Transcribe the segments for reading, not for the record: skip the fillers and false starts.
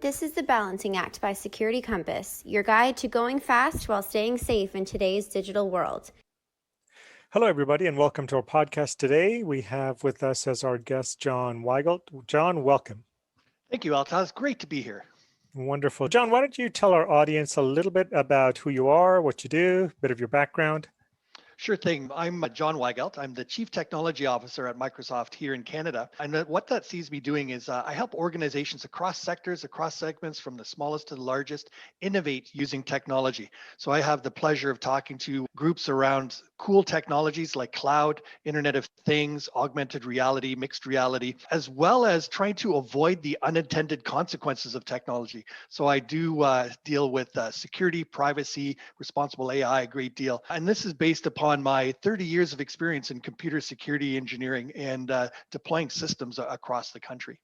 This is the Balancing Act by Security Compass, your guide to going fast while staying safe in today's digital world. Hello, everybody, and welcome to our podcast today. We have with us as our guest, John Weigelt. John, welcome. Thank you, Alta. It's great to be here. Wonderful. John, why don't you tell our audience a little bit about who you are, what you do, a bit of your background? Sure thing. I'm John Weigelt. I'm the Chief Technology Officer at Microsoft here in Canada. And what that sees me doing is I help organizations across sectors, across segments, from the smallest to the largest, innovate using technology. So I have the pleasure of talking to groups around cool technologies like cloud, Internet of Things, augmented reality, mixed reality, as well as trying to avoid the unintended consequences of technology. So I do deal with security, privacy, responsible AI a great deal. And this is based upon my 30 years of experience in computer security engineering and deploying systems across the country.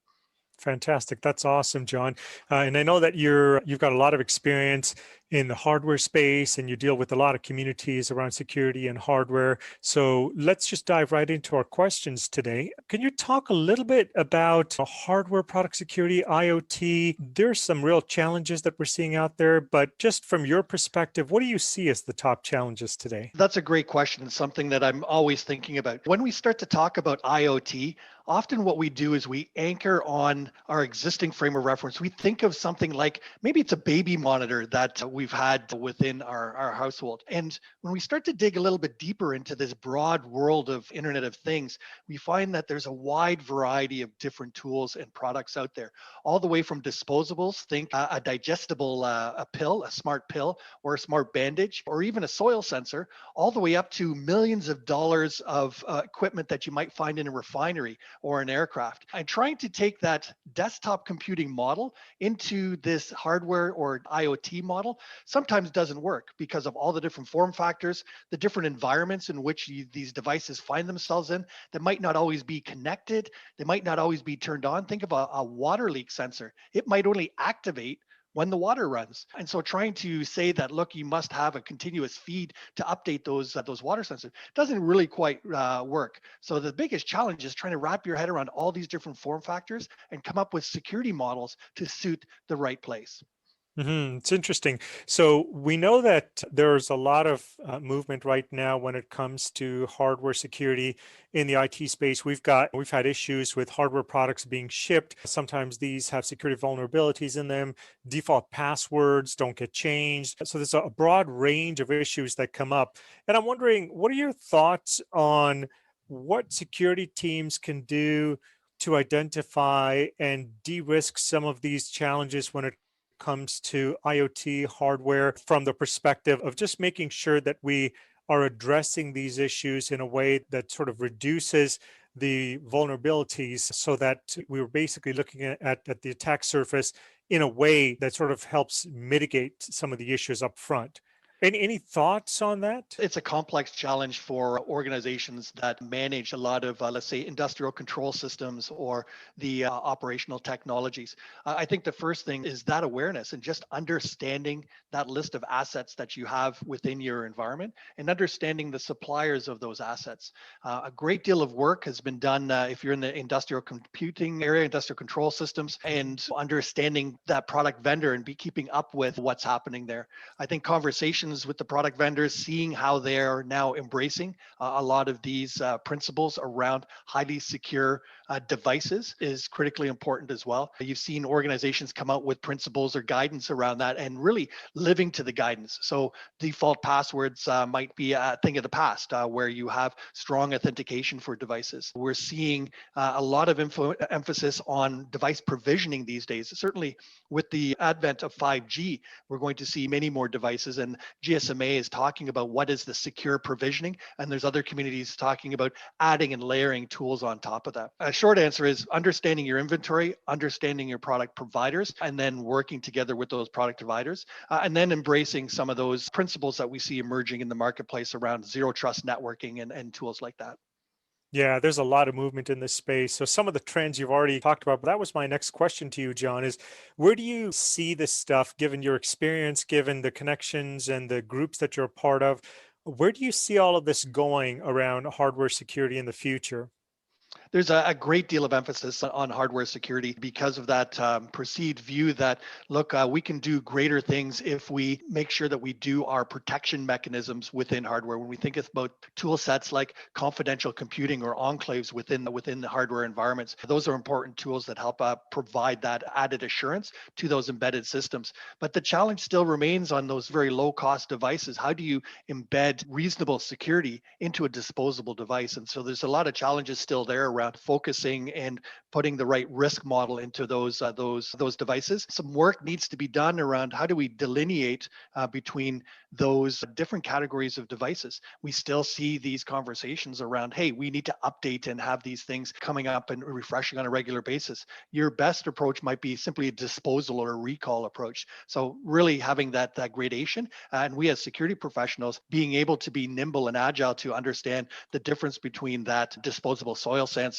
Fantastic. That's awesome, John. And I know that you've got a lot of experience in the hardware space and you deal with a lot of communities around security and hardware. So let's just dive right into our questions today. Can you talk a little bit about hardware product security, IoT? There's some real challenges that we're seeing out there, but just from your perspective, what do you see as the top challenges today? That's a great question and something that I'm always thinking about. When we start to talk about IoT, often what we do is we anchor on our existing frame of reference. We think of something like maybe it's a baby monitor that we've had within our household. And when we start to dig a little bit deeper into this broad world of Internet of Things, we find that there's a wide variety of different tools and products out there, all the way from disposables, think a digestible a pill, a smart pill, or a smart bandage, or even a soil sensor, all the way up to millions of dollars of equipment that you might find in a refinery or an aircraft. And trying to take that desktop computing model into this hardware or IoT model sometimes doesn't work because of all the different form factors, the different environments in which these devices find themselves in that might not always be connected, they might not always be turned on. Think of a water leak sensor. It might only activate when the water runs. And so trying to say that, look, you must have a continuous feed to update those water sensors doesn't really quite work. So the biggest challenge is trying to wrap your head around all these different form factors and come up with security models to suit the right place. It's interesting. So we know that there's a lot of movement right now when it comes to hardware security in the IT space. We've had issues with hardware products being shipped. Sometimes these have security vulnerabilities in them. Default passwords don't get changed. So there's a broad range of issues that come up. And I'm wondering, what are your thoughts on what security teams can do to identify and de-risk some of these challenges when it comes to IoT hardware from the perspective of just making sure that we are addressing these issues in a way that sort of reduces the vulnerabilities so that we were basically looking at the attack surface in a way that sort of helps mitigate some of the issues up front. Any thoughts on that? It's a complex challenge for organizations that manage a lot of, let's say, industrial control systems or the operational technologies. I think the first thing is that awareness and just understanding that list of assets that you have within your environment and understanding the suppliers of those assets. A great deal of work has been done if you're in the industrial computing area, industrial control systems, and understanding that product vendor and be keeping up with what's happening there. I think conversations with the product vendors, seeing how they're now embracing a lot of these principles around highly secure devices is critically important as well. You've seen organizations come out with principles or guidance around that and really living to the guidance. So default passwords might be a thing of the past where you have strong authentication for devices. We're seeing a lot of emphasis on device provisioning these days. Certainly with the advent of 5G, we're going to see many more devices, and GSMA is talking about what is the secure provisioning, and there's other communities talking about adding and layering tools on top of that. A short answer is understanding your inventory, understanding your product providers, and then working together with those product providers, and then embracing some of those principles that we see emerging in the marketplace around zero trust networking and tools like that. Yeah, there's a lot of movement in this space. So some of the trends you've already talked about, but that was my next question to you, John, is where do you see this stuff, given your experience, given the connections and the groups that you're a part of? Where do you see all of this going around hardware security in the future? There's a great deal of emphasis on hardware security because of that perceived view that, look, we can do greater things if we make sure that we do our protection mechanisms within hardware. When we think about tool sets like confidential computing or enclaves within the hardware environments, those are important tools that help provide that added assurance to those embedded systems. But the challenge still remains on those very low cost devices. How do you embed reasonable security into a disposable device? And so there's a lot of challenges still there around focusing and putting the right risk model into those devices. Some work needs to be done around how do we delineate between those different categories of devices. We still see these conversations around, hey, we need to update and have these things coming up and refreshing on a regular basis. Your best approach might be simply a disposal or a recall approach. So really having that gradation, and we as security professionals being able to be nimble and agile to understand the difference between that disposable soil sensor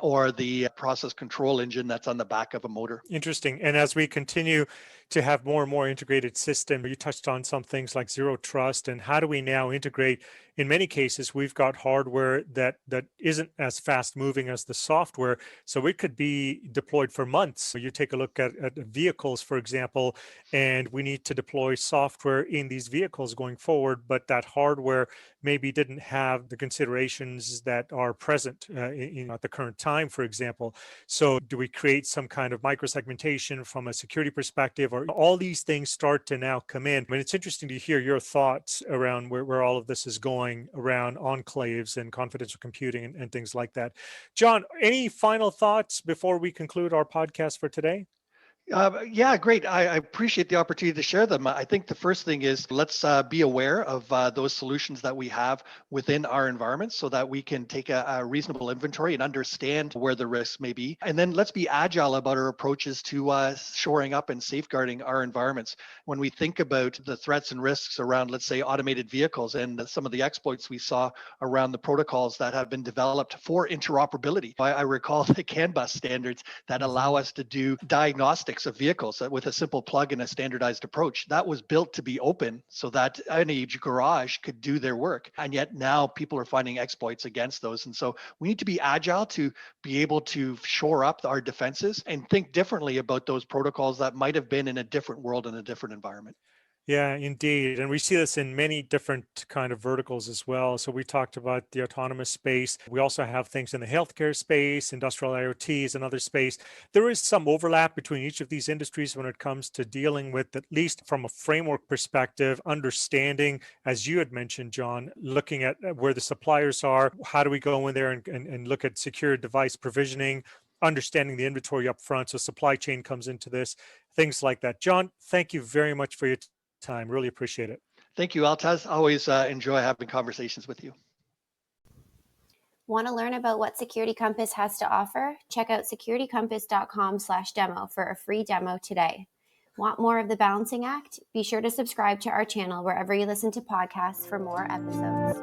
or the process control engine that's on the back of a motor. Interesting. And as we continue to have more and more integrated system, you touched on some things like zero trust, and how do we now integrate? In many cases, we've got hardware that isn't as fast moving as the software, so it could be deployed for months. So you take a look at vehicles, for example, and we need to deploy software in these vehicles going forward, but that hardware maybe didn't have the considerations that are present at the current time, for example. So do we create some kind of microsegmentation from a security perspective, or all these things start to now come in? I mean, it's interesting to hear your thoughts around where all of this is going around enclaves and confidential computing and things like that. John, any final thoughts before we conclude our podcast for today? Yeah, great. I appreciate the opportunity to share them. I think the first thing is let's be aware of those solutions that we have within our environments so that we can take a reasonable inventory and understand where the risks may be. And then let's be agile about our approaches to shoring up and safeguarding our environments. When we think about the threats and risks around, let's say, automated vehicles and some of the exploits we saw around the protocols that have been developed for interoperability. I recall the CAN bus standards that allow us to do diagnostics of vehicles with a simple plug and a standardized approach. That was built to be open so that any garage could do their work. And yet now people are finding exploits against those. And so we need to be agile to be able to shore up our defenses and think differently about those protocols that might have been in a different world in a different environment. Yeah, indeed. And we see this in many different kind of verticals as well. So we talked about the autonomous space. We also have things in the healthcare space, industrial IoT is another space. There is some overlap between each of these industries when it comes to dealing with, at least from a framework perspective, understanding, as you had mentioned, John, looking at where the suppliers are, how do we go in there and look at secure device provisioning, understanding the inventory up front. So supply chain comes into this, things like that. John, thank you very much for your time. Really appreciate it. Thank you, Altaz. Always enjoy having conversations with you. Want to learn about what Security Compass has to offer? Check out securitycompass.com/demo for a free demo today. Want more of the balancing act? Be sure to subscribe to our channel wherever you listen to podcasts for more episodes.